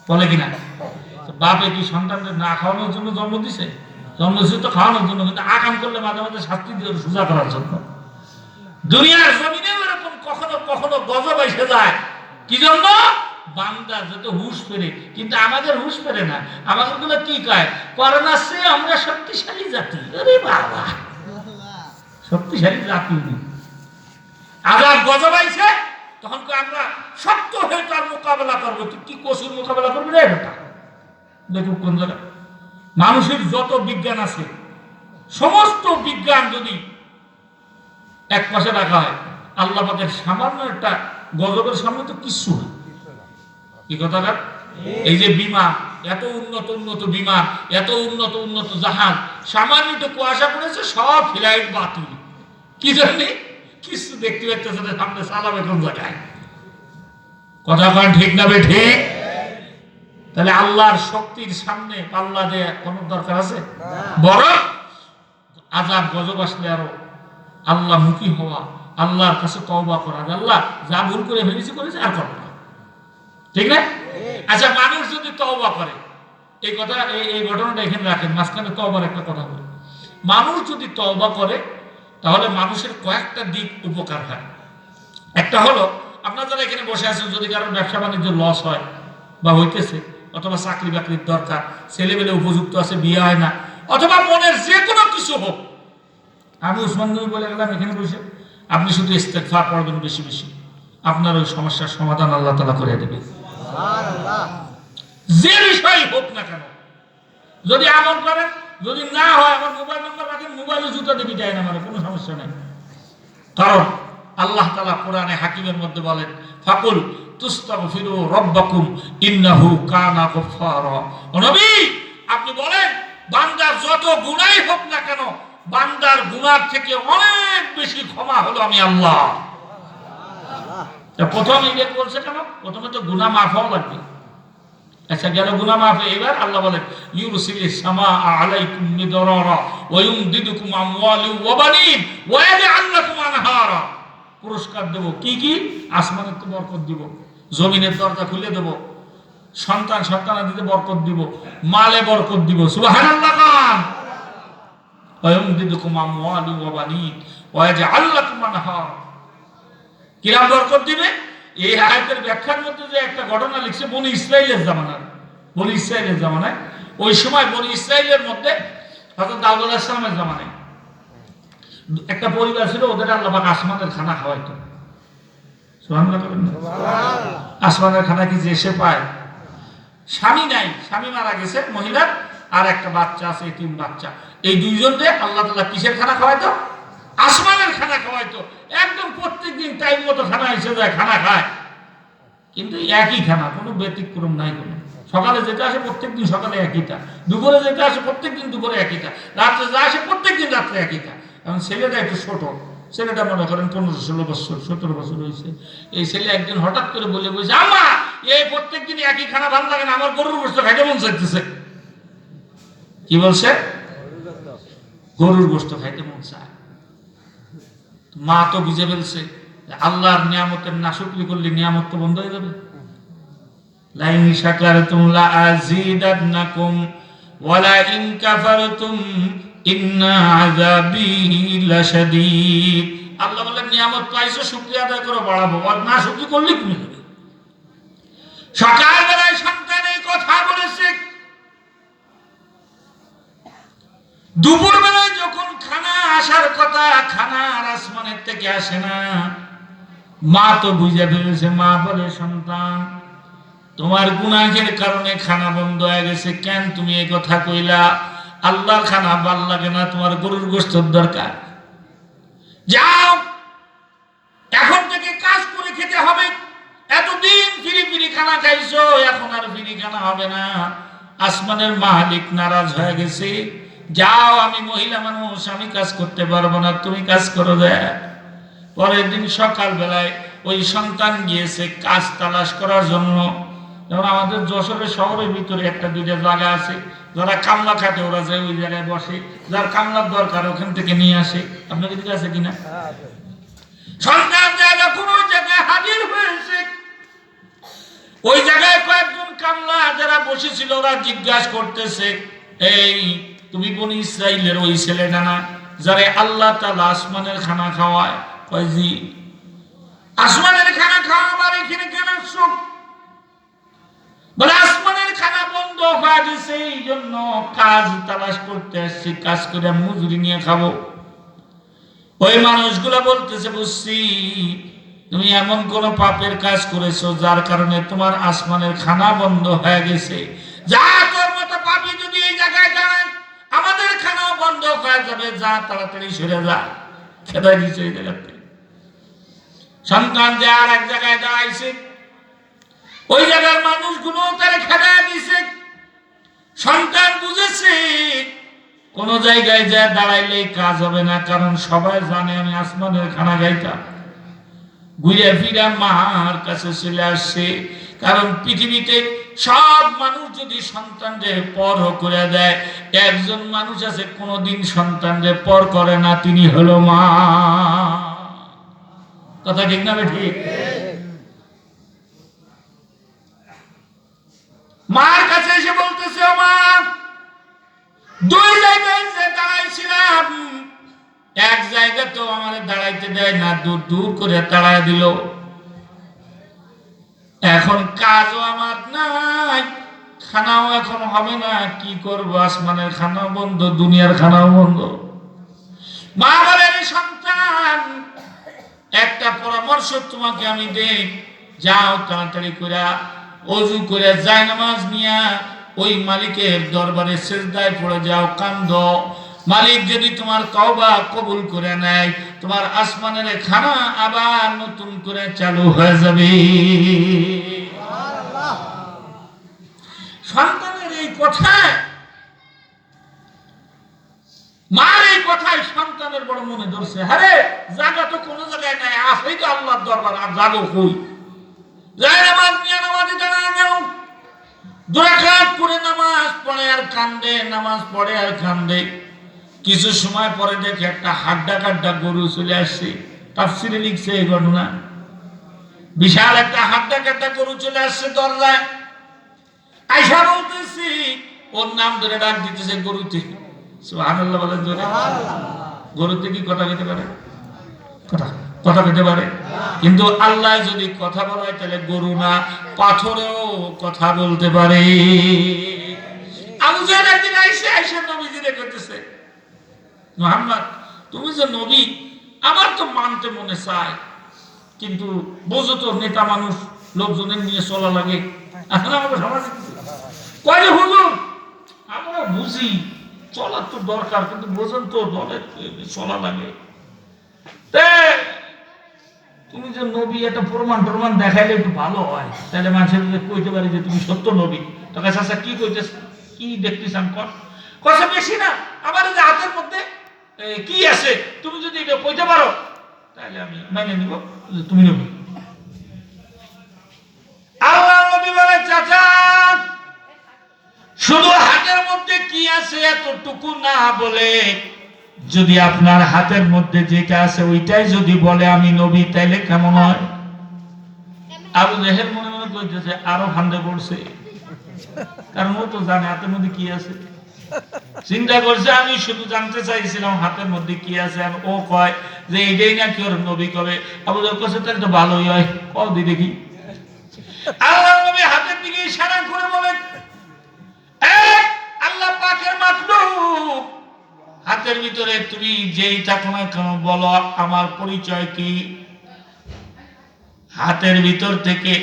বলে কিনা? বাপে কি সন্তানদের না খাওয়ানোর জন্য জন্ম দিছে? জন্ম দিছে তো খাওয়ানোর জন্য, কিন্তু আকাম করলে মাঝে মাঝে শাস্তি দিয়ে সোজা করার জন্য। দুনিয়ার জমিনে এরকম কখনো কখনো গজব এসে যায়, কি জন্য? বান্দা যত হুশ ফেরে, কিন্তু আমাদের হুশ ফেরে না। আমাদের গুলো কি কয়? করোনার চেয়ে আমরা শক্তিশালী জাতি। আরে বাবা, শক্তিশালী জাতি আজাব গজব আইছে, তখন আমরা শক্ত হয়ে তার মোকাবেলা করবো। তুই কি কসুর মোকাবেলা করবি রে বেটা? দেখুন কোন জায়গায় মানুষের যত বিজ্ঞান আছে, সমস্ত বিজ্ঞান যদি এক পাশে রাখা হয়, আল্লাহ পাকের সামান্য একটা গজবের সামনে তো কিছু না। কি কথাটা? এই যে বিমান, এত উন্নত উন্নত বিমান, এত উন্নত উন্নত জাহাজ, সামান্য একটু কুয়াশা পড়েছে, সব ফ্লাইট বাতিল। কি জন্য? কিছু দেখতে পাচ্ছে না, সামনে চালাবে কোন জায়গায়? কথা কন ঠিক না বে ঠিক? তাহলে আল্লাহর শক্তির সামনে পাল্লা দেয়া কোনো দরকার আছে? বরং আযাব গজব আসলে আরো আল্লাহ মুখী হওয়া, আল্লাহর কাছে তওবা করা, আল্লাহ যা ভুল করে ফেলেছি করেছে আর করব না, ঠিক না? আচ্ছা, মানুষ যদি তওবা করে, এই কথা এই ঘটনাটা এখানে রাখেন, মাঝখানে তওবার একটা কথা বলি। মানুষ যদি তওবা করে তাহলে মানুষের কয়েকটা দিক উপকার হয়। একটা হলো, আপনারা যারা এখানে বসে আছেন, যদি কারোর ব্যবসা বাণিজ্য লস হয় বা হইতেছে, অথবা চাকরি বাকরির দরকার, ছেলেমেলে উপযুক্ত আছে, বিয়ে হয় না, অথবা মনের যে কোনো কিছু হোক, আমি উসমান গনি বলে গেলাম এখানে বসে, আপনি শুধু ইস্তেগফার পড়বেন বেশি বেশি, আপনার ওই সমস্যার সমাধান আল্লাহ তাআলা করে দেবে। যে বিষয় হোক না কেন, যদি আমল করেন, যদি না হয় আমার মোবাইল নাম্বার রাখেন, মোবাইলে জুতা দিবি যায় না, মানে কোনো সমস্যা নেই। কারণ আল্লাহ তাআলা কোরআনে হাকিমের মধ্যে বলেন, ফাকুল তুস্তাগফিরু রাব্বাকুম ইন্নাহু কানা গফফারা। নবী, আপনি বলেন, বান্দার যত গুনাহ হোক না কেন, বান্দার গুনাহ থেকে অনেক বেশি ক্ষমা হলো আমি আল্লাহ। প্রথম এই বলছে কেন? প্রথমে তো গুনাহ মাফ হওয়া লাগবে। আচ্ছা, গেল গুনাহ মাফ। এবার আল্লাহ বলেন, ইউরসিলিস সামাআ আলাইকুম মিদরারা ওয়া ইউমদিদুকুম আমওয়ালি ওয়া বানিন ওয়া ইয়াজআল লাকুম আনহারা। পুরস্কার দেব। কি কি? আসমানের তো বরকত দিব, জমিনের দরজা খুলে দেব, সন্তান সন্তানাদিতে বরকত দিব, মালে বরকত দিব। সুবহানাল্লাহ কান। ওয়া ইউমদিদুকুম আমওয়ালি ওয়া বানিন ওয়া ইয়াজআল লাকুম আনহারা। কিরাম বরকত দিবে? এই আয়াতের ব্যাখ্যার মধ্যে যে একটা ঘটনা লিখছে বনি ইসরাইলের জামানায়, বনি ইসরাইলের জামানায়, ওই সময় বনি ইসরাইলের মধ্যে হযরত দাউদ আলাইহিস সালামের জামানায় একটা পরিবার ছিল, ওদের আল্লাহ পাক আসমানের খানা খাওয়াইতো। সুবহানাল্লাহ বলেন না? সুবহানাল্লাহ। আসমানের খানা কি যে সে পায়? স্বামী নাই, স্বামী মারা গেছে মহিলার, আর একটা বাচ্চা আছে, এতিম বাচ্চা। এই দুইজনকে আল্লাহ তাআলা কিসের খানা খাওয়াইতো? আসমানের খানা খাওয়াইতো। একদম প্রত্যেকদিন টাইম মতো খানা এসে যায়, খানা খায়, কিন্তু একই খানা, কোনো ব্যতিক্রম নাই। কোনো সকালে যেটা আসে প্রত্যেকদিন সকালে একইটা, দুপুরে যেটা আসে প্রত্যেকদিন দুপুরে একইটা, রাত্রে যা আসে প্রত্যেকদিন রাত্রে একইটা। এখন ছেলেটা একটু ছোট, ছেলেটা মনে করেন 15-16 বছর 17 বছর হয়েছে। এই ছেলে একদিন হঠাৎ করে বলে বলছে, আম্মা, এই প্রত্যেকদিন একই খানা ভালো লাগে না, আমার গরুর গোশত খাইতে মন চাইতেছে। কি বলছে? গরুর গোশত খাইতে মন চায়। মা তো বুঝে ফেলছে আল্লাহর নিয়ামতের নাশুকরি করলে নিয়ামত তো বন্ধ হয়ে যাবে। লাইন শাকারতুম লাআযীদান্নাকুম ওয়া লাইন কাফারতুম ইন্না আযাবী লাশাদীদ। আল্লাহ বলেন, নিয়ামত পাইছো, শুকরিয়া আদায় করো, বাড়াবো, আর না শুকরি করলে কমে যাবে। সকালবেলায় সন্তান এই কথা বলেছে, দুপুর বেলায় যখন খানা আসার কথা, খানা আর আসমানের থেকে আসে না। মা তো বুঝে ফেলেছে। মা বলে, সন্তান, তোমার গুনাহের কারণে খানা বন্ধ হয়ে গেছে। কেন তুমি এই কথা কইলা? আল্লাহর খানা ভাল লাগে না, তোমার গরুর গোশতের দরকার। যাও, এখন থেকে কাজ করে খেতে হবে। এতদিন ফিরি ফিরি খানা খাইছো, এখন আর ফিরি খানা হবে না। আসমানের মালিক নারাজ হয়ে গেছে। যাও, আমি মহিলা মানুষ, আমি কাজ করতে পারবো না, তুমি কাজ করো। দেয়। পরের দিন সকাল বেলায় ওই সন্তান গিয়েছে কাজ তালাশ করার জন্য। যেমন আমাদের যশোরের শহরের ভিতরে একটা দুইটা জায়গা আছে, যারা কামলা খাটে ওরা যায় ওই জায়গায় বসে, যার কামলার দরকার ওখান থেকে নিয়ে আসে। আপনার দিকে আছে কিনা? সন্তান জায়গা কোন জায়গায় হাজির হয়েছে, ওই জায়গায় কয়েকজন কামলা, যারা বসেছিল, ওরা জিজ্ঞাসা করতেছে, এই তুমি বনি ইসরাইলের ওই ছেলেটা না যারে আল্লাহ তাআলা আসমানের খানা খাওয়ায়? কয় জি। আসমানের খানা খাওয়াবার এখানে কেন আসছো? বলে আসমানের খানা বন্ধ হয়ে গেছে, এই জন্য কাজ তালাশ করতে আসছি, কাজ করে মজুরি নিয়ে খাবো। ওই মানুষগুলা বলতেছে, বুঝছি তুমি এমন কোন পাপের কাজ করেছো যার কারণে তোমার আসমানের খানা বন্ধ হয়ে গেছে। যা, তোর মতো পাপী যদি এই জায়গায় দাঁড়ায় আমাদের খানাও বন্ধ হয়ে যাবে, যা তাড়াতাড়ি সরে যা। খেদাই দিচ্ছে এই জায়গাতে। সন্তান যে আর এক জায়গায় দাঁড়াইছে, ওই জায়গার মানুষগুলো তারা খেদাই দিছে। সন্তান বুঝেছে কোন জায়গায় যা দাঁড়াইলে কাজ হবে না, কারণ সবাই জানে আমি আসমানের খানা খাইতাম। ঘুরে ফিরে মার কাছে চলে আসছে, কারণ পৃথিবীতে সব মানুষ যদি সন্তানদের পর করে দেয়, একজন মানুষ আছে কোনদিন সন্তানদের পর করে না, তিনি হলো মা। কথা ঠিক না ঠিক? মার কাছে এসে বলতেছে, ও মা, দুই জায়গায় যে দাঁড়াইছিলাম, এক জায়গা তো আমার দাঁড়াইতে দেয় না, দূর দূর করে দাঁড়ায় দিল। এখন কাজও আমার নাই, খানাও এখন হবে না, কি করবো? আসমানের খানাও বন্ধ, দুনিয়ার খানাও বন্ধ। মা বলেন, সন্তান একটা পরামর্শ তোমাকে আমি দেই, যাও তাড়াতাড়ি করে ওযু করে জায়নামাজ নিয়া ওই মালিকের দরবারে সিজদায় পড়ে যাও, কান্দো। মালিক যদি তোমার তওবা কবুল করে নেয়, তোমার আসমানের খানা আবার নতুন করে চালু হয়ে যাবে। সন্তানের এই কথায়, মার এই কথায় সন্তানের বড় মনে ধরছে, আরে জায়গা তো কোনো জায়গায় নাই, আসেই তো আল্লাহর দরবার, আর যাবো কই? জায়নামাজ নিয়ে নামাজে দাঁড়ায় গেল, দুই রাকাত করে নামাজ পড়ে আর কান্দে, নামাজ পড়ে আর কান্দে। কিছু সময় পরে দেখে একটা হাড্ডা কাড্ডা গরু চলে আসছে। তাফসীরে লিখছে এই ঘটনা, বিশাল একটা হাড্ডা কাড্ডা গরু চলে আসছে দরজায়। আয়েশা বলতেছি, ওর নাম ধরে ডাক দিতেছে গরুতে। সুবহানাল্লাহ বলেন জোরে। গরুতে কি কথা কইতে পারে? কথা কইতে পারে? কিন্তু আল্লাহ যদি কথা বলায় তাহলে গরু না, পাথরেও কথা বলতে পারে। আবু জাহল একদিন আয়েশা নবীজিরে কইতেছে, মুহাম্মদ তুমি যে নবী, আমার তো মানতে মনে চায়, কিন্তু বোঝো তো নেতা মানুষ, লোকজনের নিয়ে চলা লাগে। এখন আমাকে সমাজ কয় যে হুজুর, আমরা বুঝি চলার তো দরকার, কিন্তু বোঝেন তো দলের চলা লাগে। তুমি যে নবী, একটা প্রমাণ দেখাইলে একটু ভালো হয়, তাহলে মানুষের কইতে পারে যে তুমি সত্য নবী। তোর কাছে আচ্ছা কি কইতেছ, কি দেখতেছেন? কথা বেশি না, আমার এই যে হাতের মধ্যে কি আছে, তুমি যদি এটা কইতে পারো তাহলে আমি মেনে নিব যে তুমি নবী। আল্লাহ নবী বলে, চাচা শুধু হাতের মধ্যে কি আছে এতটুকু না বলে, যদি আপনার হাতের মধ্যে যেটা আছে ওইটাই যদি বলে আমি নবী, তাইলে কেমন হয়? আবু জাহেল মনে মনে কইতেছে আরো ফান্দে পড়ছে, কারণ ও তো জানে হাতের মধ্যে কি আছে। চিন্তা করছে আমি শুধু জানতে চাইছিলাম হাতের মধ্যে কি আছে, আর ও কয় যে এইটাই না কি ওর নবী কবে। আবু জাহেল কইছে তাহলে তো ভালোই হয়, কও দি দেখি। আল্লাহ নবী হাতের দিকে ইশারা করে বলেন, আল্লাহ পাকের মাখলুক, হাতের ভিতরে তুমি যেই থাকো না কেন বলো আমার পরিচয় কি। হাতের ভিতর থেকে